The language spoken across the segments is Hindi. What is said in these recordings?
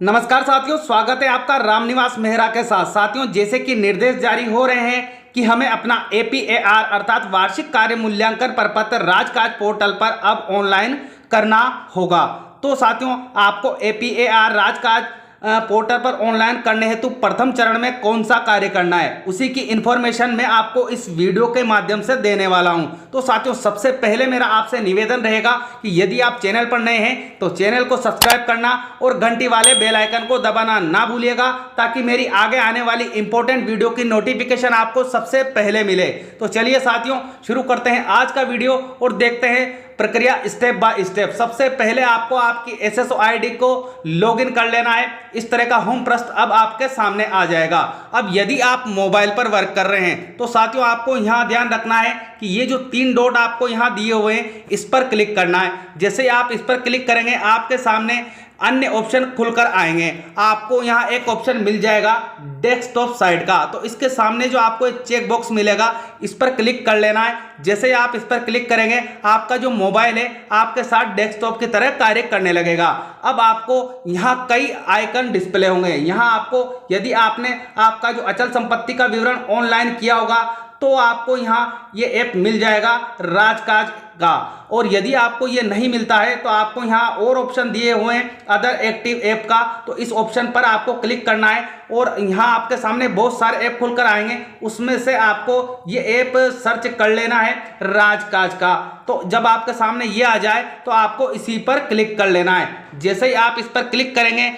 नमस्कार साथियों, स्वागत है आपका रामनिवास मेहरा के साथ। साथियों, जैसे कि निर्देश जारी हो रहे हैं कि हमें अपना APAR अर्थात वार्षिक कार्य मूल्यांकन प्रपत्र राजकाज पोर्टल पर अब ऑनलाइन करना होगा। तो साथियों, आपको APAR राजकाज पोर्टल पर ऑनलाइन करने हेतु प्रथम चरण में कौन सा कार्य करना है, उसी की इंफॉर्मेशन मैं आपको इस वीडियो के माध्यम से देने वाला हूं। तो साथियों, सबसे पहले मेरा आपसे निवेदन रहेगा कि यदि आप चैनल पर नए हैं तो चैनल को सब्सक्राइब करना और घंटी वाले बेल आइकन को दबाना ना भूलिएगा, ताकि मेरी आगे आने वाली इंपॉर्टेंट वीडियो की नोटिफिकेशन आपको सबसे पहले मिले। तो चलिए साथियों, शुरू करते हैं आज का वीडियो और देखते हैं प्रक्रिया स्टेप बाय स्टेप। सबसे पहले आपको आपकी SSO ID को लॉगिन कर लेना है। इस तरह का होम पृष्ठ अब आपके सामने आ जाएगा। अब यदि आप मोबाइल पर वर्क कर रहे हैं तो साथियों, आपको यहां ध्यान रखना है कि ये जो 3 डॉट आपको यहां दिए हुए हैं, इस पर क्लिक करना है। जैसे आप इस पर क्लिक करेंगे, आपके सामने अन्य ऑप्शन खुलकर आएंगे। आपको यहाँ एक ऑप्शन मिल जाएगा डेस्कटॉप साइड का, तो इसके सामने जो आपको एक चेक बॉक्स मिलेगा, इस पर क्लिक कर लेना है। जैसे आप इस पर क्लिक करेंगे, आपका जो मोबाइल है आपके साथ डेस्कटॉप की तरह कार्य करने लगेगा। अब आपको यहाँ कई आइकन डिस्प्ले होंगे। यहाँ आपको, यदि आपने आपका जो अचल संपत्ति का विवरण ऑनलाइन किया होगा तो आपको यहाँ ये ऐप मिल जाएगा राजकाज का, और यदि आपको ये नहीं मिलता है तो आपको यहाँ और ऑप्शन दिए हुए हैं अदर एक्टिव ऐप का, तो इस ऑप्शन पर आपको क्लिक करना है और यहाँ आपके सामने बहुत सारे ऐप खुलकर आएंगे। उसमें से आपको ये ऐप सर्च कर लेना है राजकाज का। तो जब आपके सामने ये आ जाए तो आपको इसी पर क्लिक कर लेना है। जैसे ही आप इस पर क्लिक करेंगे,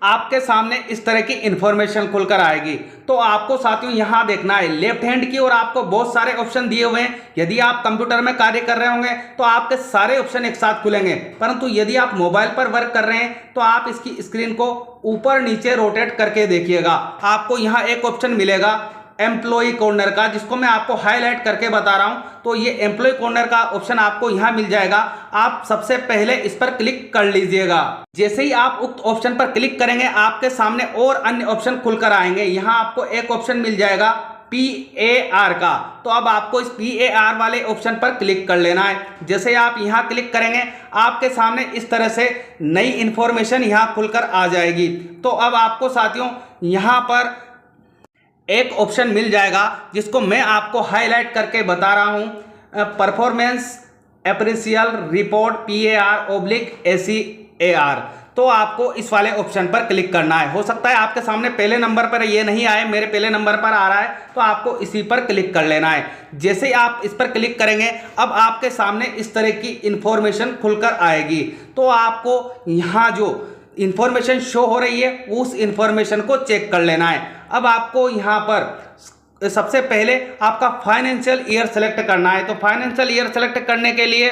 आपके सामने इस तरह की इंफॉर्मेशन खुलकर आएगी। तो आपको साथियों यहां देखना है लेफ्ट हैंड की ओर आपको बहुत सारे ऑप्शन दिए हुए हैं। यदि आप कंप्यूटर में कार्य कर रहे होंगे तो आपके सारे ऑप्शन एक साथ खुलेंगे, परंतु यदि आप मोबाइल पर वर्क कर रहे हैं तो आप इसकी स्क्रीन को ऊपर नीचे रोटेट करके देखिएगा। आपको यहाँ एक ऑप्शन मिलेगा एम्प्लॉय कॉर्नर का, जिसको मैं आपको हाईलाइट करके बता रहा हूं। तो ये एम्प्लॉय कॉर्नर का ऑप्शन आपको यहां मिल जाएगा। आप सबसे पहले इस पर क्लिक कर लीजिएगा। जैसे ही आप उक्त ऑप्शन पर क्लिक करेंगे, आपके सामने और अन्य ऑप्शन खुलकर आएंगे। यहां आपको एक ऑप्शन मिल जाएगा PAR का, तो अब आपको इस PAR वाले ऑप्शन पर क्लिक कर लेना है। जैसे आप यहां क्लिक करेंगे, आपके सामने इस तरह से नई इंफॉर्मेशन यहां खुलकर आ जाएगी। तो अब आपको साथियों यहां पर एक ऑप्शन मिल जाएगा जिसको मैं आपको हाईलाइट करके बता रहा हूं, परफॉर्मेंस अप्रेसियल रिपोर्ट PAR/ACAR। तो आपको इस वाले ऑप्शन पर क्लिक करना है। हो सकता है आपके सामने पहले नंबर पर ये नहीं आए, मेरे पहले नंबर पर आ रहा है, तो आपको इसी पर क्लिक कर लेना है। जैसे ही आप इस पर क्लिक करेंगे, अब आपके सामने इस तरह की इंफॉर्मेशन खुलकर आएगी। तो आपको यहाँ जो इंफॉर्मेशन शो हो रही है उस इंफॉर्मेशन को चेक कर लेना है। अब आपको यहाँ पर सबसे पहले आपका फाइनेंशियल ईयर सेलेक्ट करना है। तो फाइनेंशियल ईयर सेलेक्ट करने के लिए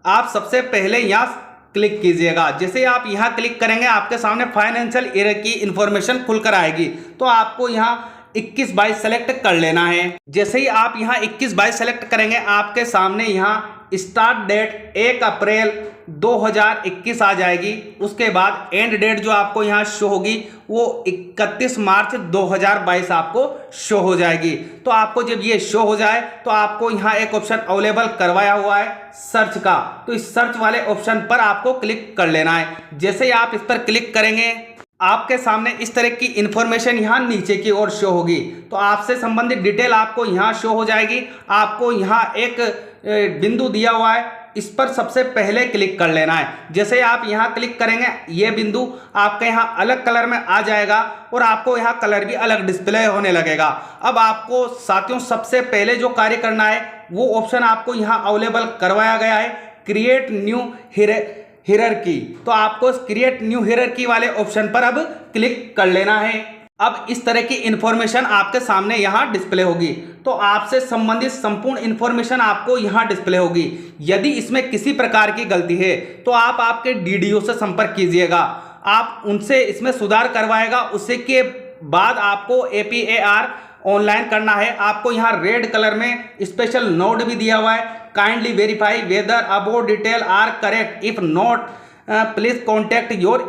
आप सबसे पहले यहाँ क्लिक कीजिएगा। जैसे आप यहाँ क्लिक करेंगे, आपके सामने फाइनेंशियल ईयर की इंफॉर्मेशन खुलकर आएगी। तो आपको यहाँ 21-22 सेलेक्ट कर लेना है। जैसे ही आप यहाँ 21-22 सेलेक्ट करेंगे, आपके सामने यहाँ स्टार्ट डेट 1 अप्रैल 2021 आ जाएगी। उसके बाद एंड डेट जो आपको यहाँ शो होगी वो 31 मार्च 2022 आपको शो हो जाएगी। तो आपको जब ये शो हो जाए तो आपको यहाँ एक ऑप्शन अवेलेबल करवाया हुआ है सर्च का, तो इस सर्च वाले ऑप्शन पर आपको क्लिक कर लेना है। जैसे ही आप इस पर क्लिक करेंगे, आपके सामने इस तरह की इंफॉर्मेशन यहाँ नीचे की ओर शो होगी। तो आपसे संबंधित डिटेल आपको यहाँ शो हो जाएगी। आपको यहाँ एक बिंदु दिया हुआ है, इस पर सबसे पहले क्लिक कर लेना है। जैसे आप यहाँ क्लिक करेंगे, ये बिंदु आपके यहाँ अलग कलर में आ जाएगा और आपको यहाँ कलर भी अलग डिस्प्ले होने लगेगा। अब आपको साथियों सबसे पहले जो कार्य करना है वो ऑप्शन आपको यहाँ अवेलेबल करवाया गया है, क्रिएट न्यू हियरार्की। तो आपको क्रिएट न्यू हियरार्की वाले ऑप्शन पर अब क्लिक कर लेना है। अब इस तरह की इंफॉर्मेशन आपके सामने यहाँ डिस्प्ले होगी। तो आपसे संबंधित संपूर्ण इंफॉर्मेशन आपको यहाँ डिस्प्ले होगी। यदि इसमें किसी प्रकार की गलती है तो आप आपके DDO से संपर्क कीजिएगा, आप उनसे इसमें सुधार करवाएगा। उससे के बाद आपको APAR ऑनलाइन करना है। आपको यहाँ रेड कलर में स्पेशल नोट भी दिया हुआ है, kindly verify whether about detail are correct, if not please contact your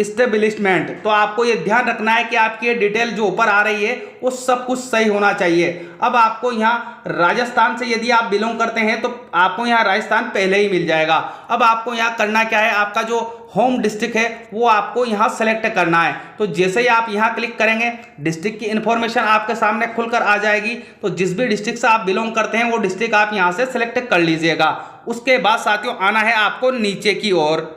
establishment. तो आपको ये ध्यान रखना है कि आपकी ये डिटेल जो ऊपर आ रही है वो सब कुछ सही होना चाहिए। अब आपको यहाँ राजस्थान से यदि आप बिलोंग करते हैं तो आपको यहाँ राजस्थान पहले ही मिल जाएगा। अब आपको यहाँ करना क्या है, आपका जो होम डिस्ट्रिक्ट है वो आपको यहाँ सेलेक्ट करना है। तो जैसे ही आप यहाँ क्लिक करेंगे डिस्ट्रिक्ट की इन्फॉर्मेशन आपके सामने खुलकर आ जाएगी। तो जिस भी डिस्ट्रिक्ट से आप बिलोंग करते हैं वो डिस्ट्रिक्ट आप यहाँ से सेलेक्ट कर लीजिएगा। उसके बाद साथियों आना है आपको नीचे की ओर,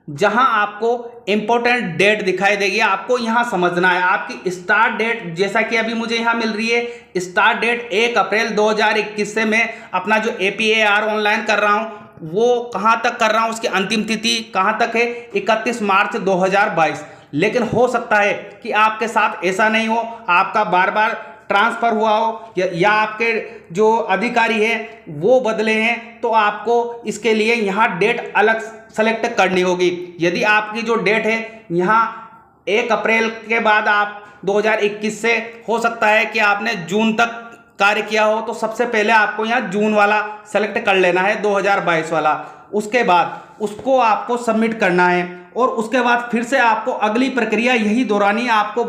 जहां आपको इंपॉर्टेंट डेट दिखाई देगी। आपको यहां समझना है आपकी स्टार्ट डेट, जैसा कि अभी मुझे यहां मिल रही है स्टार्ट डेट 1 अप्रैल 2021 से मैं अपना जो APAR ऑनलाइन कर रहा हूं वो कहां तक कर रहा हूं, उसकी अंतिम तिथि कहां तक है 31 मार्च 2022। लेकिन हो सकता है कि आपके साथ ऐसा नहीं हो, आपका बार बार ट्रांसफ़र हुआ हो या आपके जो अधिकारी हैं वो बदले हैं, तो आपको इसके लिए यहाँ डेट अलग सेलेक्ट करनी होगी। यदि आपकी जो डेट है यहाँ 1 अप्रैल के बाद आप 2021 से हो सकता है कि आपने जून तक कार्य किया हो, तो सबसे पहले आपको यहाँ जून वाला सेलेक्ट कर लेना है 2022 वाला। उसके बाद उसको आपको सबमिट करना है और उसके बाद फिर से आपको अगली प्रक्रिया यही दोहरानी है। आपको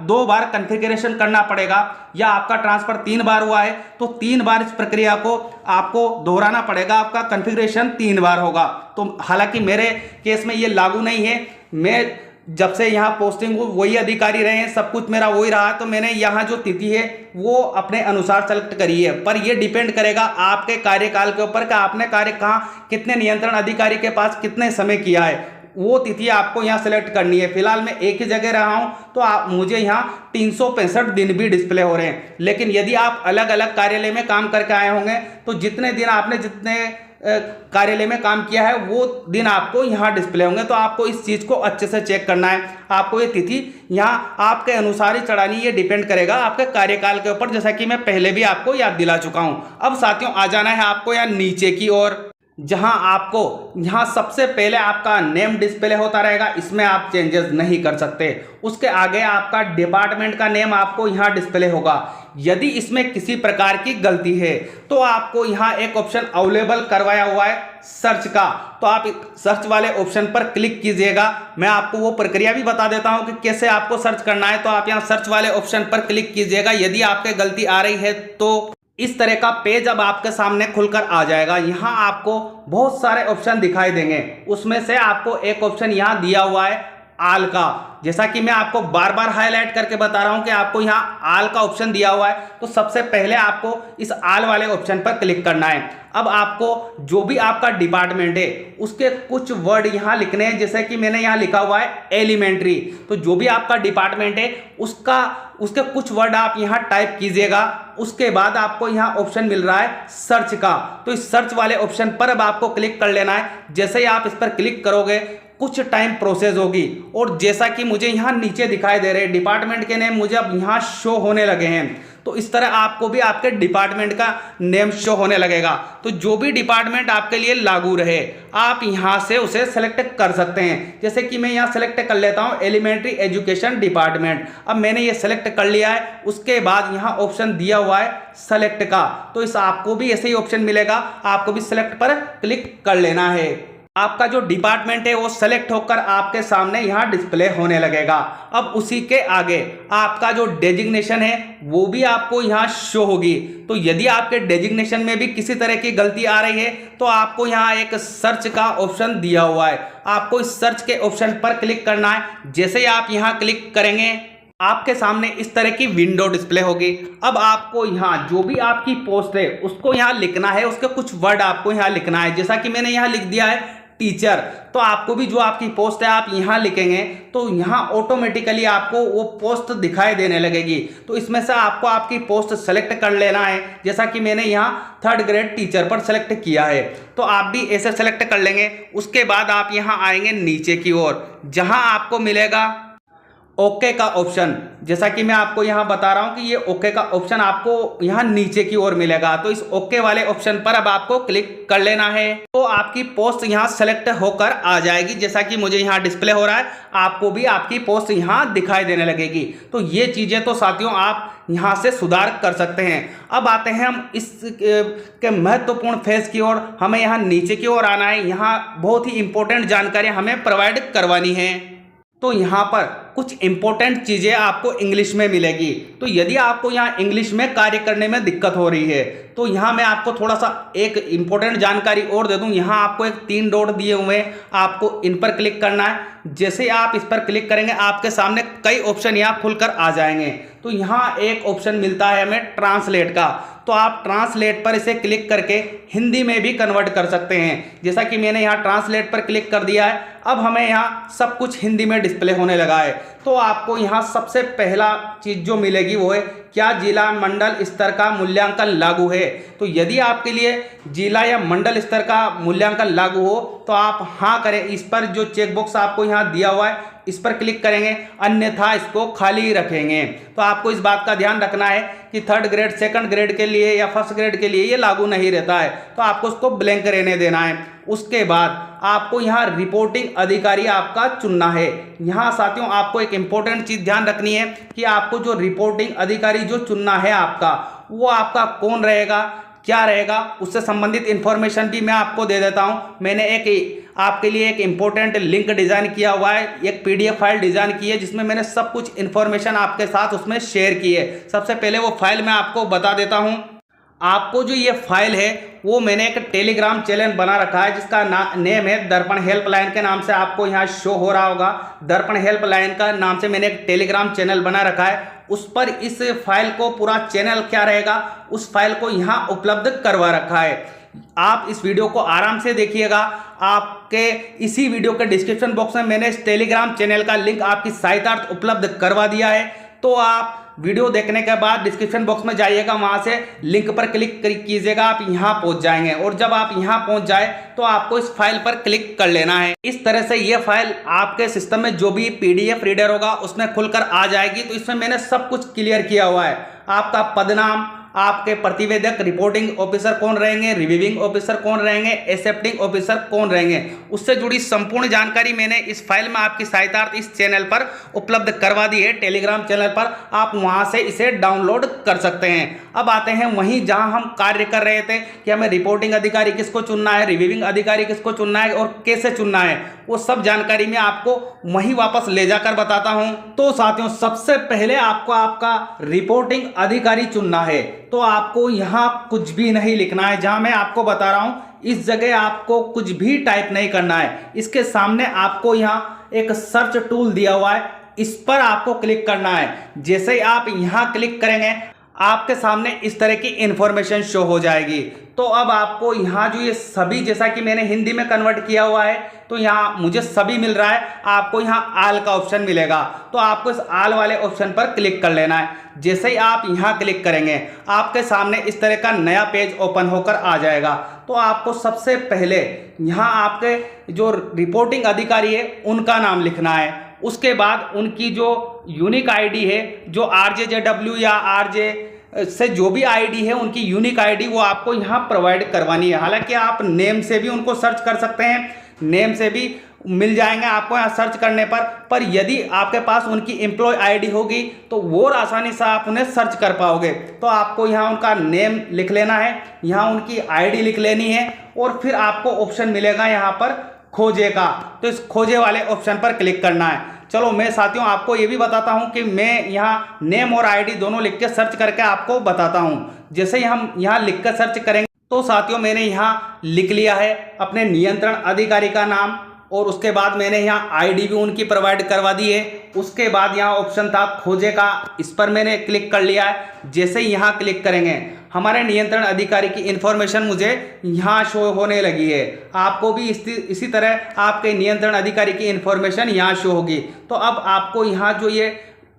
2 बार कॉन्फ़िगरेशन करना पड़ेगा, या आपका ट्रांसफ़र 3 बार हुआ है तो 3 बार इस प्रक्रिया को आपको दोहराना पड़ेगा, आपका कॉन्फ़िगरेशन 3 बार होगा। तो हालांकि मेरे केस में ये लागू नहीं है, मैं जब से यहाँ पोस्टिंग वही अधिकारी रहे हैं, सब कुछ मेरा वही रहा, तो मैंने यहाँ जो तिथि है वो अपने अनुसार सेलेक्ट करी है। पर ये डिपेंड करेगा आपके कार्यकाल के ऊपर कि आपने कार्य कहाँ कितने नियंत्रण अधिकारी के पास कितने समय किया है, वो तिथि आपको यहाँ सेलेक्ट करनी है। फिलहाल मैं एक ही जगह रहा हूँ तो मुझे यहाँ 365 दिन भी डिस्प्ले हो रहे हैं। लेकिन यदि आप अलग अलग कार्यालय में काम करके आए होंगे तो जितने दिन आपने जितने कार्यालय में काम किया है वो दिन आपको यहाँ डिस्प्ले होंगे। तो आपको इस चीज़ को अच्छे से चेक करना है। आपको ये तिथि यहाँ आपके अनुसार ही चढ़ानी, ये डिपेंड करेगा आपके कार्यकाल के ऊपर, जैसा कि मैं पहले भी आपको याद दिला चुका हूँ। अब साथियों आ जाना है आपको यहाँ नीचे की ओर, जहां आपको यहाँ सबसे पहले आपका नेम डिस्प्ले होता रहेगा, इसमें आप चेंजेस नहीं कर सकते। उसके आगे आपका डिपार्टमेंट का नेम आपको यहाँ डिस्प्ले होगा। यदि इसमें किसी प्रकार की गलती है तो आपको यहाँ एक ऑप्शन अवेलेबल करवाया हुआ है सर्च का, तो आप सर्च वाले ऑप्शन पर क्लिक कीजिएगा। मैं आपको वो प्रक्रिया भी बता देता हूँ कि कैसे आपको सर्च करना है। तो आप यहाँ सर्च वाले ऑप्शन पर क्लिक कीजिएगा। यदि आपके गलती आ रही है तो इस तरह का पेज अब आपके सामने खुलकर आ जाएगा। यहाँ आपको बहुत सारे ऑप्शन दिखाई देंगे, उसमें से आपको एक ऑप्शन यहाँ दिया हुआ है आल का। जैसा कि मैं आपको बार बार हाईलाइट करके बता रहा हूँ कि आपको यहाँ आल का ऑप्शन दिया हुआ है, तो सबसे पहले आपको इस आल वाले ऑप्शन पर क्लिक करना है। अब आपको जो भी आपका डिपार्टमेंट है उसके कुछ वर्ड यहाँ लिखने हैं, जैसे कि मैंने यहाँ लिखा हुआ है एलिमेंट्री। तो जो भी आपका डिपार्टमेंट है उसके कुछ वर्ड आप यहाँ टाइप कीजिएगा। उसके बाद आपको यहाँ ऑप्शन मिल रहा है सर्च का, तो इस सर्च वाले ऑप्शन पर अब आपको क्लिक कर लेना है। जैसे ही आप इस पर क्लिक करोगे कुछ टाइम प्रोसेस होगी, और जैसा कि मुझे यहाँ नीचे दिखाई दे रहे हैं डिपार्टमेंट के नेम मुझे अब यहाँ शो होने लगे हैं। तो इस तरह आपको भी आपके डिपार्टमेंट का नेम शो होने लगेगा। तो जो भी डिपार्टमेंट आपके लिए लागू रहे आप यहाँ से उसे सेलेक्ट कर सकते हैं। जैसे कि मैं यहाँ सेलेक्ट कर लेता हूँ एलिमेंट्री एजुकेशन डिपार्टमेंट। अब मैंने ये सेलेक्ट कर लिया है। उसके बाद यहाँ ऑप्शन दिया हुआ है सेलेक्ट का, तो इस आपको भी ऐसे ही ऑप्शन मिलेगा, आपको भी सेलेक्ट पर क्लिक कर लेना है। आपका जो डिपार्टमेंट है वो सेलेक्ट होकर आपके सामने यहाँ डिस्प्ले होने लगेगा। अब उसी के आगे आपका जो डेजिग्नेशन है वो भी आपको यहाँ शो होगी। तो यदि आपके डेजिग्नेशन में भी किसी तरह की गलती आ रही है तो आपको यहाँ एक सर्च का ऑप्शन दिया हुआ है, आपको इस सर्च के ऑप्शन पर क्लिक करना है। जैसे ही आप यहाँ क्लिक करेंगे आपके सामने इस तरह की विंडो डिस्प्ले होगी। अब आपको यहाँ जो भी आपकी पोस्ट है उसको यहाँ लिखना है, उसके कुछ वर्ड आपको यहाँ लिखना है। जैसा कि मैंने यहाँ लिख दिया है टीचर, तो आपको भी जो आपकी पोस्ट है आप यहाँ लिखेंगे तो यहाँ ऑटोमेटिकली आपको वो पोस्ट दिखाई देने लगेगी। तो इसमें से आपको आपकी पोस्ट सेलेक्ट कर लेना है। जैसा कि मैंने यहाँ 3rd ग्रेड टीचर पर सेलेक्ट किया है, तो आप भी ऐसे सेलेक्ट कर लेंगे। उसके बाद आप यहाँ आएंगे नीचे की ओर, जहाँ आपको मिलेगा ओके का ऑप्शन, जैसा कि मैं आपको यहाँ बता रहा हूँ कि ये ओके का ऑप्शन आपको यहाँ नीचे की ओर मिलेगा। तो इस ओके वाले ऑप्शन पर अब आपको क्लिक कर लेना है। तो आपकी पोस्ट यहाँ सेलेक्ट होकर आ जाएगी, जैसा कि मुझे यहाँ डिस्प्ले हो रहा है, आपको भी आपकी पोस्ट यहाँ दिखाई देने लगेगी। तो ये चीज़ें तो साथियों आप यहाँ से सुधार कर सकते हैं। अब आते हैं हम इस के महत्वपूर्ण फेज की ओर। हमें यहाँ नीचे की ओर आना है। यहाँ बहुत ही इंपॉर्टेंट जानकारी हमें प्रोवाइड करवानी है। तो यहाँ पर कुछ इंपॉर्टेंट चीज़ें आपको इंग्लिश में मिलेगी। तो यदि आपको यहाँ इंग्लिश में कार्य करने में दिक्कत हो रही है तो यहाँ मैं आपको थोड़ा सा एक इंपॉर्टेंट जानकारी और दे दूँ। यहाँ आपको एक 3 डॉट दिए हुए हैं, आपको इन पर क्लिक करना है। जैसे आप इस पर क्लिक करेंगे आपके सामने कई ऑप्शन यहाँ खुलकर आ जाएंगे। तो यहाँ एक ऑप्शन मिलता है हमें ट्रांसलेट का। तो आप ट्रांसलेट पर इसे क्लिक करके हिंदी में भी कन्वर्ट कर सकते हैं। जैसा कि मैंने यहाँ ट्रांसलेट पर क्लिक कर दिया है, अब हमें यहाँ सब कुछ हिंदी में डिस्प्ले होने लगा है। तो आपको यहाँ सबसे पहला चीज़ जो मिलेगी वो है, क्या जिला मंडल स्तर का मूल्यांकन लागू है। तो यदि आपके लिए जिला या मंडल स्तर का मूल्यांकन लागू हो तो आप हाँ करें। इस पर जो चेकबॉक्स आपको यहाँ दिया हुआ है इस पर क्लिक करेंगे, अन्यथा इसको खाली रखेंगे। तो आपको इस बात का ध्यान रखना है कि 3rd ग्रेड 2nd ग्रेड के लिए या 1st ग्रेड के लिए ये लागू नहीं रहता है, तो आपको उसको ब्लैंक रहने देना है। उसके बाद आपको यहाँ रिपोर्टिंग अधिकारी आपका चुनना है। यहाँ साथियों आपको एक इंपॉर्टेंट चीज़ ध्यान रखनी है कि आपको जो रिपोर्टिंग अधिकारी जो चुनना है आपका, वो आपका कौन रहेगा, क्या रहेगा, उससे संबंधित इंफॉर्मेशन भी मैं आपको दे देता हूँ। मैंने एक आपके लिए एक इम्पोर्टेंट लिंक डिज़ाइन किया हुआ है, एक PDF फाइल डिज़ाइन की है जिसमें मैंने सब कुछ इन्फॉर्मेशन आपके साथ उसमें शेयर की है। सबसे पहले वो फाइल मैं आपको बता देता हूँ। आपको जो ये फाइल है वो मैंने एक टेलीग्राम चैनल बना रखा है जिसका नेम है दर्पण हेल्पलाइन के नाम से आपको यहाँ शो हो रहा होगा। दर्पण हेल्पलाइन का नाम से मैंने एक टेलीग्राम चैनल बना रखा है। उस पर इस फाइल को पूरा चैनल क्या रहेगा उस फाइल को यहाँ उपलब्ध करवा रखा है। आप इस वीडियो को आराम से देखिएगा। आपके इसी वीडियो के डिस्क्रिप्शन बॉक्स में मैंने इस टेलीग्राम चैनल का लिंक आपकी सहायतार्थ उपलब्ध करवा दिया है। तो आप वीडियो देखने के बाद डिस्क्रिप्शन बॉक्स में जाइएगा, वहां से लिंक पर क्लिक कीजिएगा, आप यहां पहुंच जाएंगे। और जब आप यहां पहुंच जाए तो आपको इस फाइल पर क्लिक कर लेना है। इस तरह से ये फाइल आपके सिस्टम में जो भी PDF रीडर होगा उसमें खुलकर आ जाएगी। तो इसमें मैंने सब कुछ क्लियर किया हुआ है। आपका पदनाम, आपके प्रतिवेदक रिपोर्टिंग ऑफिसर कौन रहेंगे, रिव्यूइंग ऑफिसर कौन रहेंगे, एक्सेप्टिंग ऑफिसर कौन रहेंगे, उससे जुड़ी संपूर्ण जानकारी मैंने इस फाइल में आपकी सहायतार्थ इस चैनल पर उपलब्ध करवा दी है। टेलीग्राम चैनल पर आप वहां से इसे डाउनलोड कर सकते हैं। अब आते हैं वहीं जहां हम कार्य कर रहे थे कि हमें रिपोर्टिंग अधिकारी किसको चुनना है, रिव्यूइंग अधिकारी किसको चुनना है और कैसे चुनना है, वो सब जानकारी मैं आपको वहीं वापस ले जाकर बताता हूं। तो साथियों सबसे पहले आपको आपका रिपोर्टिंग अधिकारी चुनना है। तो आपको यहाँ कुछ भी नहीं लिखना है, जहां मैं आपको बता रहा हूं इस जगह आपको कुछ भी टाइप नहीं करना है। इसके सामने आपको यहाँ एक सर्च टूल दिया हुआ है, इस पर आपको क्लिक करना है। जैसे ही आप यहाँ क्लिक करेंगे आपके सामने इस तरह की इंफॉर्मेशन शो हो जाएगी। तो अब आपको यहाँ जो ये सभी, जैसा कि मैंने हिंदी में कन्वर्ट किया हुआ है तो यहाँ मुझे सभी मिल रहा है, आपको यहाँ आल का ऑप्शन मिलेगा। तो आपको इस आल वाले ऑप्शन पर क्लिक कर लेना है। जैसे ही आप यहाँ क्लिक करेंगे आपके सामने इस तरह का नया पेज ओपन होकर आ जाएगा। तो आपको सबसे पहले यहाँ आपके जो रिपोर्टिंग अधिकारी है उनका नाम लिखना है। उसके बाद उनकी जो यूनिक आईडी है, जो RJJW या RJ से जो भी आईडी है उनकी यूनिक आईडी वो आपको यहाँ प्रोवाइड करवानी है। हालांकि आप नेम से भी उनको सर्च कर सकते हैं, नेम से भी मिल जाएंगे आपको यहाँ सर्च करने पर यदि आपके पास उनकी एम्प्लॉय आईडी होगी तो वो आसानी से आप उन्हें सर्च कर पाओगे। तो आपको यहाँ उनका नेम लिख लेना है, यहाँ उनकी आईडी लिख लेनी है और फिर आपको ऑप्शन मिलेगा यहाँ पर खोजे का। तो इस खोजे वाले ऑप्शन पर क्लिक करना है। चलो मैं साथियों आपको ये भी बताता हूँ कि मैं यहाँ नेम और आईडी दोनों लिख के सर्च करके आपको बताता हूँ। जैसे ही हम यहाँ लिख कर सर्च करेंगे तो साथियों मैंने यहाँ लिख लिया है अपने नियंत्रण अधिकारी का नाम और उसके बाद मैंने यहाँ आईडी भी उनकी प्रोवाइड करवा दी है। उसके बाद यहाँ ऑप्शन था खोजे का, इस पर मैंने क्लिक कर लिया है। जैसे ही यहाँ क्लिक करेंगे हमारे नियंत्रण अधिकारी की इन्फॉर्मेशन मुझे यहाँ शो होने लगी है। आपको भी इसी तरह आपके नियंत्रण अधिकारी की इन्फॉर्मेशन यहाँ शो होगी। तो अब आपको यहाँ जो ये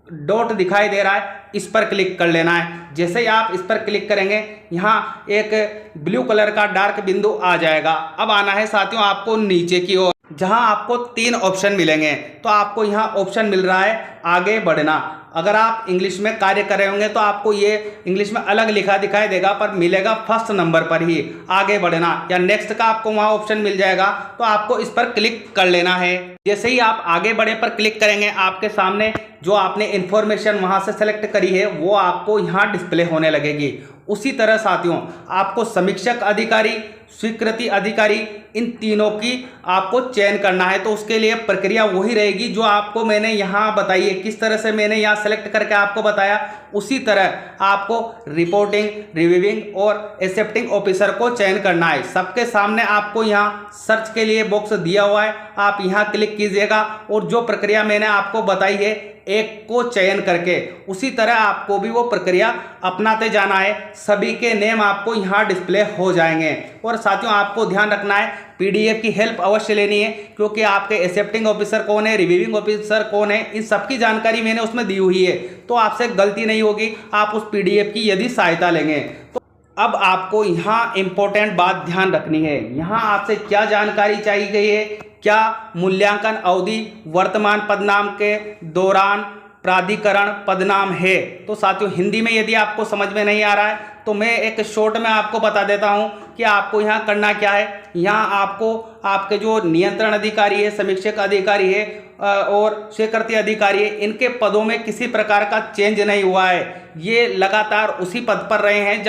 डॉट दिखाई दे रहा है इस पर क्लिक कर लेना है। जैसे ही आप इस पर क्लिक करेंगे यहाँ एक ब्लू कलर का डार्क बिंदु आ जाएगा। अब आना है साथियों आपको नीचे की ओर। जहां आपको 3 ऑप्शन मिलेंगे। तो आपको यहां ऑप्शन मिल रहा है आगे बढ़ना। अगर आप इंग्लिश में कार्य कर रहे होंगे तो आपको ये इंग्लिश में अलग लिखा दिखाई देगा, पर मिलेगा फर्स्ट नंबर पर ही आगे बढ़ना, या नेक्स्ट का आपको वहां ऑप्शन मिल जाएगा। तो आपको इस पर क्लिक कर लेना है। जैसे ही आप आगे बढ़े पर क्लिक करेंगे, आपके सामने जो आपने इंफॉर्मेशन वहां से सेलेक्ट करी है वो आपको यहाँ डिस्प्ले होने लगेगी। उसी तरह साथियों, आपको समीक्षक अधिकारी, स्वीकृति अधिकारी, इन तीनों की आपको चयन करना है। तो उसके लिए प्रक्रिया वही रहेगी जो आपको मैंने यहाँ बताई है। किस तरह से मैंने यहाँ सेलेक्ट करके आपको बताया, उसी तरह आपको रिपोर्टिंग, रिव्यूइंग और एक्सेप्टिंग ऑफिसर को चयन करना है। सबके सामने आपको यहाँ सर्च के लिए बॉक्स दिया हुआ है, आप यहाँ क्लिक कीजिएगा और जो प्रक्रिया मैंने आपको बताई है एक को चयन करके, उसी तरह आपको भी वो प्रक्रिया अपनाते जाना है। सभी के नेम आपको यहाँ डिस्प्ले हो जाएंगे। और साथियों, आपको ध्यान रखना है, पीडीएफ की हेल्प अवश्य लेनी है, क्योंकि आपके एक्सेप्टिंग ऑफिसर कौन है, रिव्यूइंग ऑफिसर कौन है, इन सबकी जानकारी मैंने उसमें दी हुई है। तो आपसे गलती नहीं होगी आप उस पीडीएफ की यदि सहायता लेंगे। तो अब आपको यहाँ इंपॉर्टेंट बात ध्यान रखनी है। यहाँ आपसे क्या जानकारी चाहिए गई है, क्या मूल्यांकन अवधि वर्तमान पदनाम के दौरान प्राधिकरण पदनाम है। तो साथियों, हिंदी में यदि आपको समझ में नहीं आ रहा है तो मैं एक शॉर्ट में आपको बता देता हूं कि आपको यहाँ करना क्या है। यहाँ आपको आपके जो नियंत्रण अधिकारी है, समीक्षक अधिकारी है और स्वीकृति अधिकारी है, इनके पदों में किसी प्रकार का चेंज नहीं हुआ है। ये लगातार उसी पद पर रहे हैं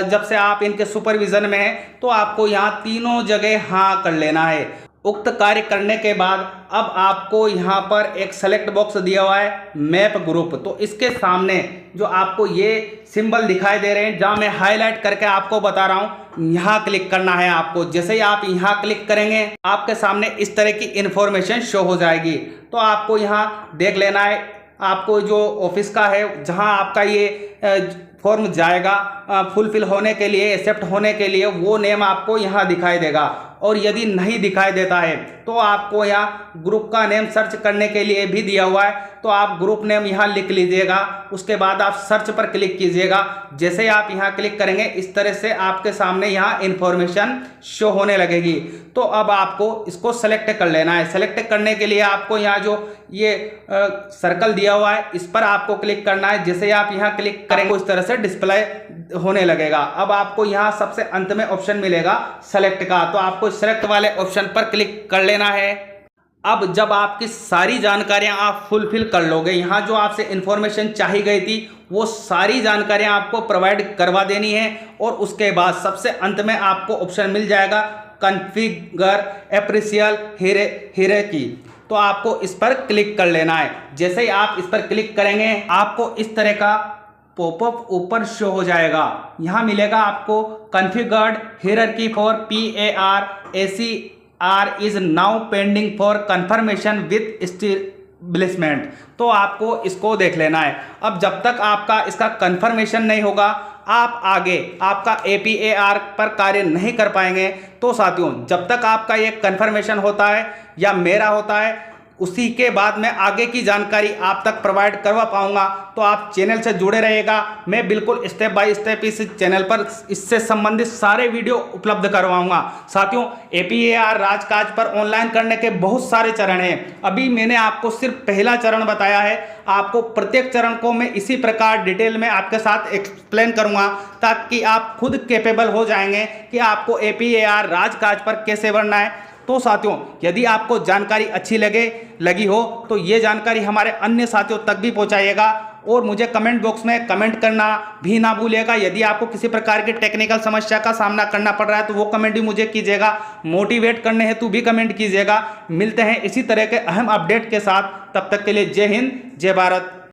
जब से आप इनके सुपरविजन में हैं। तो आपको यहाँ तीनों जगह हाँ कर लेना है। उक्त कार्य करने के बाद अब आपको यहाँ पर एक सेलेक्ट बॉक्स दिया हुआ है, मैप ग्रुप। तो इसके सामने जो आपको ये सिंबल दिखाई दे रहे हैं, जहाँ मैं हाईलाइट करके आपको बता रहा हूँ, यहाँ क्लिक करना है आपको। जैसे ही आप यहाँ क्लिक करेंगे, आपके सामने इस तरह की इंफॉर्मेशन शो हो जाएगी। तो आपको यहाँ देख लेना है, आपको जो ऑफिस का है, जहाँ आपका ये फॉर्म जाएगा फुलफिल होने के लिए, एक्सेप्ट होने के लिए, वो नेम आपको यहाँ दिखाई देगा। और यदि नहीं दिखाई देता है तो आपको यहाँ ग्रुप का नेम सर्च करने के लिए भी दिया हुआ है। तो आप ग्रुप नेम यहाँ लिख लीजिएगा, उसके बाद आप सर्च पर क्लिक कीजिएगा। जैसे आप यहाँ क्लिक करेंगे, इस तरह से आपके सामने यहाँ इन्फॉर्मेशन शो होने लगेगी। तो अब आपको इसको सेलेक्ट कर लेना है। सेलेक्ट करने के लिए आपको यहाँ जो ये सर्कल दिया हुआ है, इस पर आपको क्लिक करना है। जैसे आप यहाँ क्लिक करेंगे, इस तरह से डिस्प्ले होने लगेगा। अब आपको यहाँ सबसे अंत में ऑप्शन मिलेगा सेलेक्ट का, तो आपको सेलेक्ट वाले ऑप्शन पर क्लिक कर लेना है। अब जब आपकी सारी जानकारियां आप फुलफिल कर लोगे, यहाँ जो आपसे इंफॉर्मेशन चाहिए गई थी वो सारी जानकारियां आपको प्रोवाइड करवा देनी है। और उसके बाद सबसे अंत में आपको ऑप्शन मिल जाएगा कॉन्फ़िगर एप्रिशियल हायरार्की। तो आपको इस पर क्लिक कर लेना है। जैसे ही आप इस पर क्लिक करेंगे, आपको इस तरह का पॉपअप ऊपर शो हो जाएगा। यहाँ मिलेगा आपको configured hierarchy for PARACR is now pending for confirmation with establishment. तो आपको इसको देख लेना है। अब जब तक आपका इसका कंफर्मेशन नहीं होगा, आप आगे आपका APAR पर कार्य नहीं कर पाएंगे। तो साथियों, जब तक आपका ये कंफर्मेशन होता है या मेरा होता है, उसी के बाद मैं आगे की जानकारी आप तक प्रोवाइड करवा पाऊंगा। तो आप चैनल से जुड़े रहिएगा। मैं बिल्कुल स्टेप बाय स्टेप इस चैनल पर इससे संबंधित सारे वीडियो उपलब्ध करवाऊंगा। साथियों, APAR राजकाज पर ऑनलाइन करने के बहुत सारे चरण हैं। अभी मैंने आपको सिर्फ पहला चरण बताया है। आपको प्रत्येक चरण को मैं इसी प्रकार डिटेल में आपके साथ एक्सप्लेन करूंगा, ताकि आप खुद कैपेबल हो जाएंगे कि आपको APAR राजकाज पर कैसे बढ़ना है। तो साथियों, यदि आपको जानकारी अच्छी लगी हो तो ये जानकारी हमारे अन्य साथियों तक भी पहुंचाइएगा। और मुझे कमेंट बॉक्स में कमेंट करना भी ना भूलिएगा। यदि आपको किसी प्रकार की टेक्निकल समस्या का सामना करना पड़ रहा है तो वो कमेंट भी मुझे कीजिएगा। मोटिवेट करने हेतु भी कमेंट कीजिएगा। मिलते हैं इसी तरह के अहम अपडेट के साथ। तब तक के लिए जय हिंद, जय भारत।